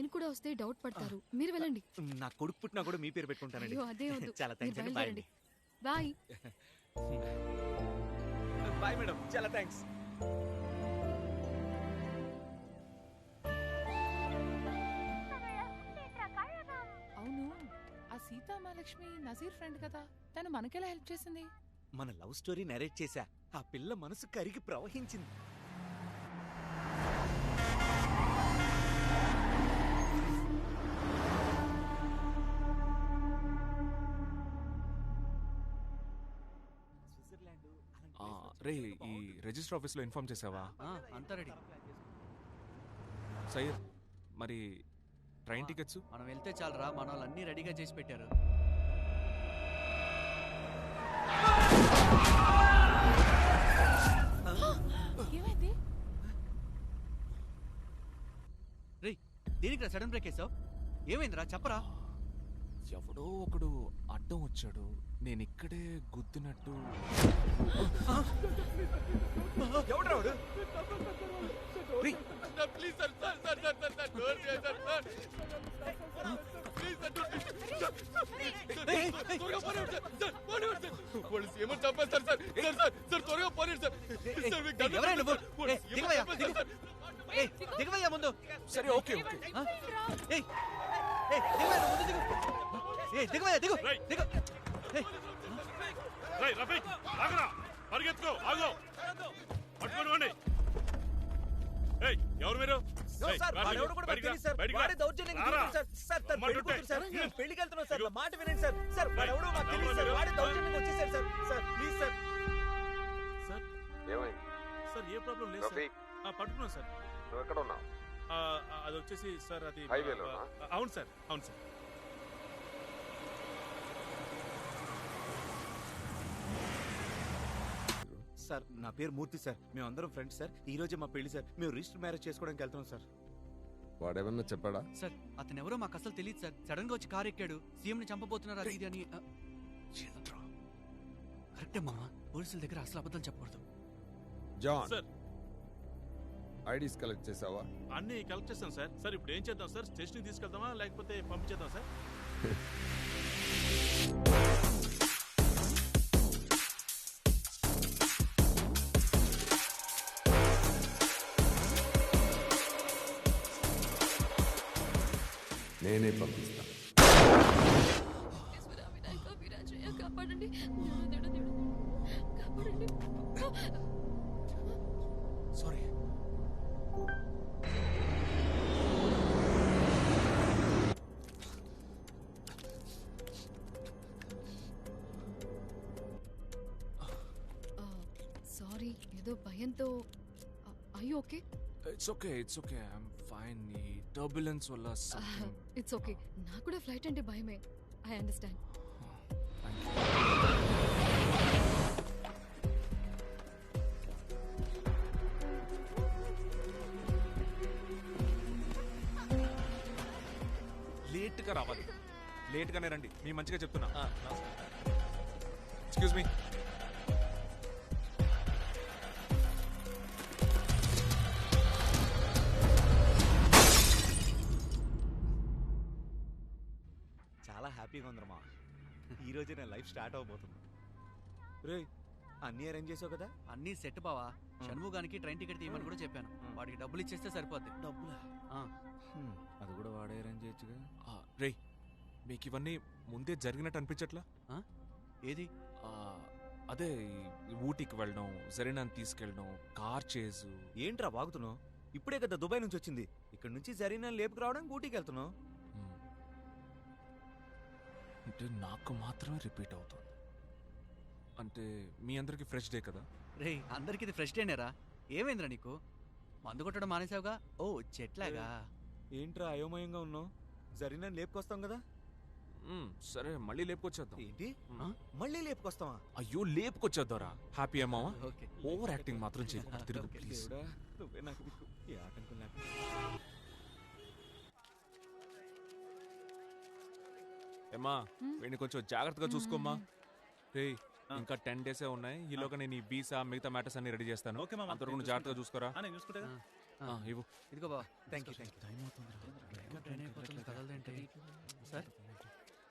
నేను కూడా వస్తే డౌట్ పడతారు. మీరు వెళ్ళండి. నా కొడుకు పుట్టినా కూడా మీ పేరు పెట్టుకుంటానండి. అయ్యో అదే వద్దు. చాలా థ్యాంక్స్ అండి. బాయ్ అండి. బాయ్. Bye madam. చాలా థ్యాంక్స్. అవును, ఆ సీతామహాలక్ష్మి నజీర్ ఫ్రెండ్ కదా, తను మనకెలా హెల్ప్ చేసింది? మన లవ్ స్టోరీ నరేట్ చేశా. ఆ పిల్ల మనసు కరిగి ప్రవహించింది. రే, ఈ రిజిస్టర్ ఆఫీస్లో ఇన్ఫార్మ్ చేసావా? అంతా రెడీ. సయ్యద్, మరి ట్రైన్ టికెట్స్? మనం వెళ్తే చాలరా, మన వాళ్ళు అన్ని రెడీగా చేసి పెట్టారు. ఏమైంది? రే, దేనికి సడన్ బ్రేక్ వేసావు? ఏమైందిరా చెప్పరా. ఎవడో ఒకడు అడ్డం వచ్చాడు, నేను ఇక్కడే గుద్దినట్టు. దిగవయ్యా ముందు. సరే, ఓకే ఓకే. దిగవయ్యా, దిగు దిగు. ఎవరు మీరు? పెళ్లికి వెళ్తున్నాం సార్, మాట వినండి సార్. సార్ వాడెవడో మాకు తెలియదు సార్, వాడే దౌర్జన్యంగా వచ్చేసారు sir. Sir please sir. Sir A problem లేదు సార్. పట్టుకున్నాం సార్. ఎక్కడ ఉన్నావు? అది వచ్చేసి సార్ అది హైవేలోనా? అవును సార్, అవును సార్. సార్ నా పేరు మూర్తి సార్. మేము అందరం ఫ్రెండ్స్ సార్. ఈ రోజే మా పెళ్లి సార్. మేము రిజిస్టర్ మ్యారేజ్ చేసుకోవడానికి వెళ్తున్నాం సార్. వాడేమన్నా చెప్పాడా? సార్ అతను ఎవరో మాకు అసలు తెలియదు సార్. సడన్ గా వచ్చి కారు ఎక్కాడు, సీఎం ని చంపబోతున్నారు అది ఇది అని. కరెక్టే మామ, పోలీసుల దగ్గర అసలు అబద్ధం చెప్పకూడదు. జాన్ సార్ ఐడీస్ కలెక్ట్ చేసావా? అన్ని కలెక్ట్ చేస్తాం సార్. సార్ ఇప్పుడు ఏం చేద్దాం సార్? స్టేషన్కి తీసుకెళ్దామా లేకపోతే పంపించేద్దాం సార్? నేనే పంపిస్తా. కాపాడండి, కాపాడండి. సారీ. సారీ, ఏదో భయంతో. అయ్యో okay? It's okay, it's okay, I'm fine. ఈ టర్బులెన్స్ వల్ల ఇట్స్ ఓకే. నాకు కూడా ఫ్లైట్ అంటే భయమే. I understand. లేట్గా రావాలి. లేట్గానే రండి, మీ మంచిగా చెప్తున్నా. Excuse me. చాలా హ్యాపీగా ఉందమ్మా. ఈ రోజే నా లైఫ్ స్టార్ట్ అవబోతుంది. రే, అన్నీ అరేంజ్ చేసావు కదా? అన్ని సెట్ బావా. షణ్ముగానికి ట్రైన్ టికెట్ తీయమని కూడా చెప్పాను. వాడికి డబ్బులు ఇచ్చేస్తే సరిపోద్ది. డబ్బులా? అది కూడా వాడే అరేంజ్ చేయొచ్చుగా. రే, మీకు ఇవన్నీ ముందే జరిగినట్టు అనిపించట్లా? ఏది? అదే ఊటీకి వెళ్ళడం, జరీనాని తీసుకెళ్ళడం, కార్ చేజు. ఏంట్రా వాగుతున్నావు? ఇప్పుడే కదా దుబాయ్ నుంచి వచ్చింది. ఇక్కడ నుంచి జరీనాని లేపుకు రావడం, ఊటీకి వెళ్తున్నావు. అంటే నాకు మాత్రమే రిపీట్ అవుతుంది. అంటే మీ అందరికి ఫ్రెష్ డే కదా? రే, అందరికి ఇది ఫ్రెష్ డేనేరా. ఏమైందిరా నీకు? మందు కొట్టడం మానేసావుగా? ఓ చెట్లాగా. ఏంట్రా అయోమయంగా ఉన్నావు? జరీనాని లేపుకొస్తాం కదా. సరే, మళ్ళీ లేపుకొచ్చేద్దాం. ఏంటి? మళ్ళీ లేపుకొస్తావా? అయ్యో, లేపుకొచ్చేద్దారా. హ్యాపీ అమ్మావా? ఓకే. ఓవర్ యాక్టింగ్ మాత్రం చేయకూడదు. తిరుగు ప్లీజ్. నువ్వే నాకు దిక్కు. ఈ ఆటంకం లేక. ఏమ్మా, వీడిని కొంచెం జాగ్రత్తగా చూసుకోమ్మా. రే, ఇంకా 10 days ఉన్నాయి. ఈలోగా నేను ఈ వీసా మిగతా మ్యాటర్స్ అన్ని రెడీ చేస్తాను. అంతవరకు జాగ్రత్తగా చూసుకోరా. ఇవ్వు. ఇదిగో బావ. Thank you thank you. Time అవుతుందిరా. ఇంకా ట్రైన్ అయిపోతుంది, కదలదేంటి? సార్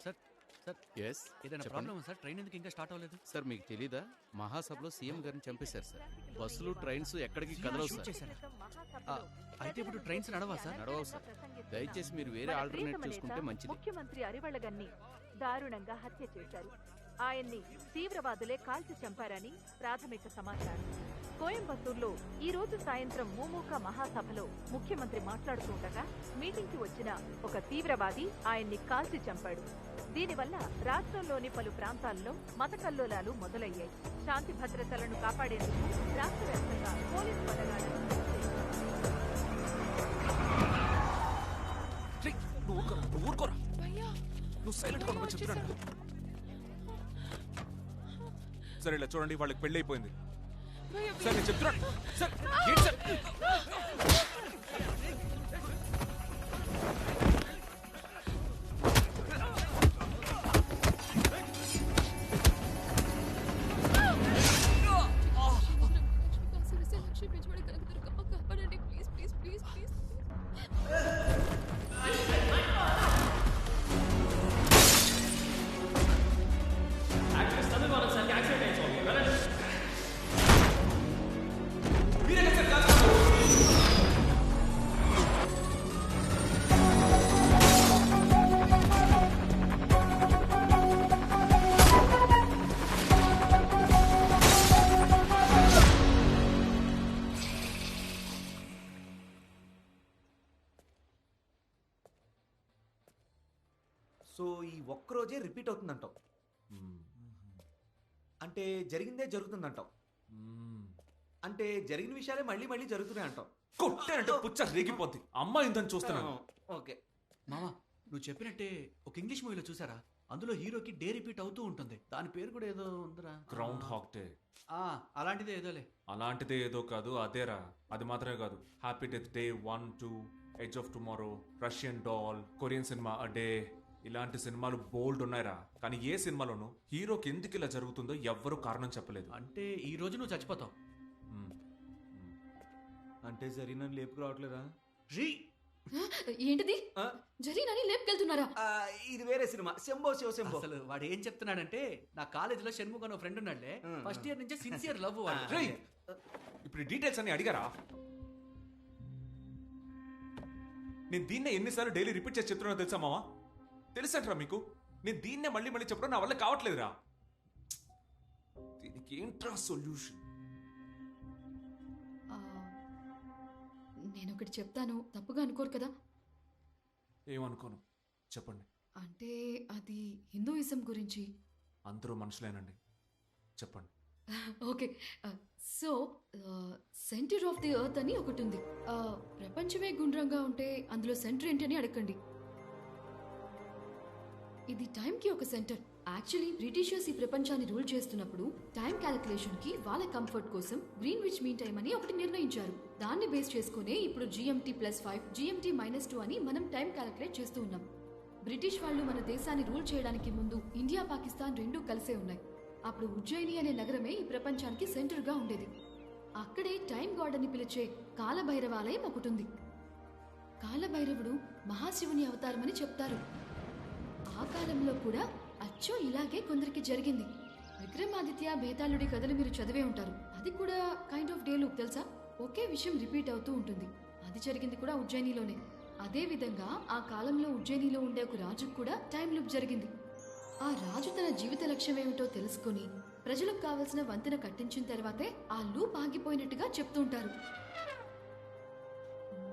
సార్ సార్ ఎస్ ఏదైనా ప్రాబ్లమ్ సార్? ట్రైన్ ఎందుకు ఇంకా స్టార్ట్ అవ్వలేదు? సార్, మీకు తెలీదా? మహాసభలో సీఎం గారిని చంపేశారు సార్. బస్సులు ట్రైన్స్ ఎక్కడికి కదలవు షూట్ సార్. చేశారా? అయితే ఇప్పుడు ట్రైన్స్ నడవా సార్? నడవవు సార్. దయచేసి మీరు వేరే ఆల్టర్నేట్ చూసుకుంటే మంచిది. ముఖ్యమంత్రి అరివళ్ళగన్ని దారుణంగా హత్య చేశారు. ఆయన్ని తీవ్రవాదులే కాల్చి చంపారని ప్రాథమిక సమాచారం. కోయంబత్తూరులో ఈ రోజు సాయంత్రం మూమూక మహాసభలో ముఖ్యమంత్రి మాట్లాడుతుండగా మీటింగ్ కి వచ్చిన ఒక తీవ్రవాది ఆయన్ని కాల్చి చంపాడు. దీనివల్ల రాష్ట్రంలోని పలు ప్రాంతాల్లో మత కల్లోలాలు మొదలయ్యాయి. శాంతి భద్రతలను కాపాడేందుకు రాష్ట్ర వ్యాప్తంగా పోలీసు బలగాలను నువ్వు ఊరుకోరా. భయ్యా నువ్వు సైలెంట్ గా ఉండమని చెప్తున్నాను. సరే ఇలా చూడండి, వాళ్ళకి పెళ్లి అయిపోయింది. భయ్యా సార్ నేను చెప్తున్నాను సార్. ఏంటి సార్? లక్ష్మి పెంచుబడి కనుక కాపాడండి please please please please. So ఈ ఒక్కరోజే రిపీట్ అవుతుందంటావు, అంటే జరిగిందే జరుగుతుందంటావు, అంటే జరిగిన విషయాలే మళ్ళీ మళ్ళీ జరుగుతున్నాయి అంటావు. కొట్టానంటే పుచ్చ రేగిపోద్ది. అమ్మాయి ఉందని చూస్తున్నాను. ఓకే మామ, నువ్వు చెప్పినట్టే ఒక ఇంగ్లీష్ మూవీలో చూసారా? అందులో హీరోకి డే రిపీట్ అవుతూ ఉంటుంది. దాని పేరు కూడా ఏదో ఉందిరా. Groundhog day. అలాంటిదే ఏదోలే. అలాంటిదే ఏదో కాదు, అదేరా. అది మాత్రమే కాదు, happy death day 1, 2, edge of tomorrow, Russian doll, Korean సినిమా అ డే, ఇలాంటి సినిమాలు బోల్డ్ ఉన్నాయిరా. కానీ ఏ సినిమాలోనూ హీరోకి ఎందుకు ఇలా జరుగుతుందో ఎవ్వరూ కారణం చెప్పలేదు. అంటే ఈ రోజు నువ్వు చచ్చిపోతావు. అంటే జరిగిన లేపుకు రావట్లేదా? ఏంటిది? జరిగినని లేపుకెళ్తున్నారా? ఇది వేరే సినిమా, శంభో శివ శంభో. అసలు వాడు ఏం చెప్తున్నాడంటే, నా కాలేజీలో షణ్ముఖ్ అనే ఫ్రెండ్ ఉన్నాడులే, ఫస్ట్ ఇయర్ నుంచే సిన్సియర్ లవ్. ఇప్పుడు డీటెయిల్స్ అన్ని అడిగారా? నేను దీన్నే ఎన్నిసార్లు డైలీ రిపీట్ చేసి చెప్తున్నా తెలుసా మావా? తెలుసంటారా మీకు? నేను దీన్నే మళ్ళీ మళ్ళీ చెప్పడం నా వల్ల కావట్లేదురా. దీనికి ఏంట్రా సొల్యూషన్? నేను ఒకటి చెప్తాను, తప్పుగా అనుకోరు కదా? ఏమనుకోను, చెప్పండి. అంటే అది హిందూయిజం గురించి. అందరూ మనుషులేనండి, చెప్పండి. Okay, so centre of the earth అని ఒకటి ఉంది. ప్రపంచమే గుండ్రంగా ఉంటే అందులో సెంటర్ ఏంటి అని అడగండి. ఇది టైంకి ఒక సెంటర్. యాక్చువల్లీ బ్రిటిషర్స్ ఈ ప్రపంచాన్ని రూల్ చేస్తున్నప్పుడు టైం క్యాలిక్యులేషన్ కి వాళ్ళ కంఫర్ట్ కోసం గ్రీన్విచ్ మీన్ టైం అని ఒకటి నిర్ణయించారు. దాన్ని బేస్ చేసుకునే ఇప్పుడు GMT+5, GMT-2 అని మనం టైం క్యాలిక్యులేట్ చేస్తూ ఉన్నాం. బ్రిటిష్ వాళ్ళు మన దేశాన్ని రూల్ చేయడానికి ముందు ఇండియా, పాకిస్తాన్ రెండూ కలిసే ఉన్నాయి. అప్పుడు ఉజ్జయిని అనే నగరమే ఈ ప్రపంచానికి సెంటర్ గా ఉండేది. అక్కడే టైం గాడ్ అని పిలిచే కాలభైరవాలయం ఒకటి ఉంది. కాలభైరవుడు మహాశివుని అవతారమని చెప్తారు. ఆ కాలంలో కూడా అచ్చో ఇలాగే కొందరికి జరిగింది. విక్రమాదిత్య, బేతాళుడి కథలు మీరు చదివే ఉంటారు. అది కూడా కైండ్ ఆఫ్ డే లూప్, తెలుసా? ఒకే విషయం రిపీట్ అవుతూ ఉంటుంది. అది జరిగింది కూడా ఉజ్జయినిలోనే. అదే విధంగా ఆ కాలంలో ఉజ్జయినిలో ఉండే ఒక రాజుకు కూడా టైం లూప్ జరిగింది. ఆ రాజు తన జీవిత లక్ష్యం ఏమిటో తెలుసుకుని ప్రజలకు కావలసిన వంతెన కట్టించిన తర్వాతే ఆ లూప్ ఆగిపోయినట్టుగా చెప్తుంటారు.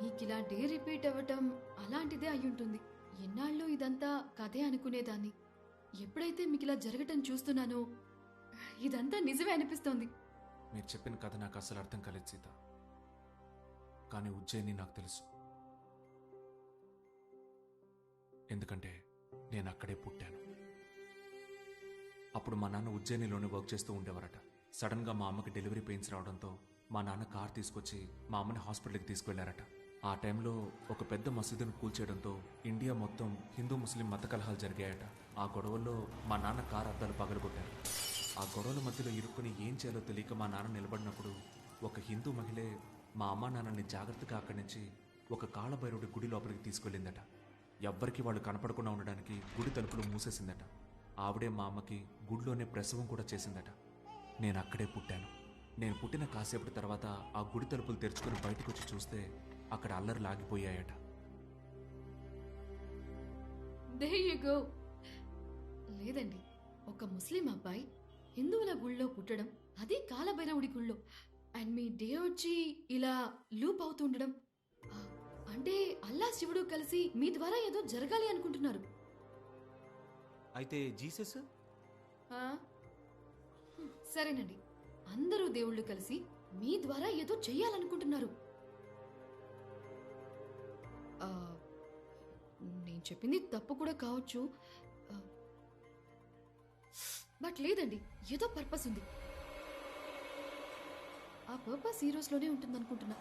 మీకిలా డే రిపీట్ అవ్వటం అలాంటిదే అయ్యుంటుంది. ఎన్నాళ్ళు ఇదంతా కథే అనుకునేదాన్ని. ఎప్పుడైతే మీకు ఇలా జరగటం చూస్తున్నానో ఇదంతా నిజమే అనిపిస్తోంది. మీరు చెప్పిన కథ నాకు అసలు అర్థం కాలేదు సీత. కానీ ఉజ్జయిని నాకు తెలుసు, ఎందుకంటే నేను అక్కడే పుట్టాను. అప్పుడు మా నాన్న ఉజ్జయినిలోనే వర్క్ చేస్తూ ఉండేవారట. సడన్గా మా అమ్మకి డెలివరీ పెయిన్స్ రావడంతో మా నాన్న కార్ తీసుకొచ్చి మా అమ్మని హాస్పిటల్కి తీసుకువెళ్లారట. ఆ టైంలో ఒక పెద్ద మసీదును కూల్చేయడంతో ఇండియా మొత్తం హిందూ ముస్లిం మత కలహాలు జరిగాయట. ఆ గొడవల్లో మా నాన్న కారు అద్దాలు పగలగొట్టారు. ఆ గొడవల మధ్యలో ఇరుక్కుని ఏం చేయాలో తెలియక మా నాన్న నిలబడినప్పుడు ఒక హిందూ మహిళే మా అమ్మ నాన్నని జాగ్రత్తగా అక్కడి నుంచి ఒక కాళభైరవుడి గుడి లోపలికి తీసుకెళ్ళిందట. ఎవ్వరికి వాళ్ళు కనపడకుండా ఉండడానికి గుడి తలుపులు మూసేసిందట. ఆవిడే మా అమ్మకి గుడిలోనే ప్రసవం కూడా చేసిందట. నేను అక్కడే పుట్టాను. నేను పుట్టిన కాసేపటి తర్వాత ఆ గుడి తలుపులు తెరుచుకొని బయటకు వచ్చి చూస్తే అక్కడ అల్లరి లాగిపోయాయట. There you go. లేదండి, ఒక ముస్లిం అబ్బాయి హిందువుల గుళ్ళో పుట్టడం, అది కాలభైరవుడి గుళ్ళో, అండ్ మీ డే వచ్చి ఇలా లూప్ అవుతుండడం, అంటే అల్లా శివుడు కలిసి మీ ద్వారా ఏదో జరగాలి అనుకుంటున్నారు. అయితే జీసస్ ఆ? సరేనండి, అందరూ దేవుళ్ళు కలిసి మీ ద్వారా ఏదో చెయ్యాలనుకుంటున్నారు. ఆ, నేను చెప్పింది తప్పు కూడా కావచ్చు, బట్ లేదండి, ఏదో పర్పస్ ఉంది. ఆ పర్పస్ ఈ రోజులోనే ఉంటుందనుకుంటున్నా.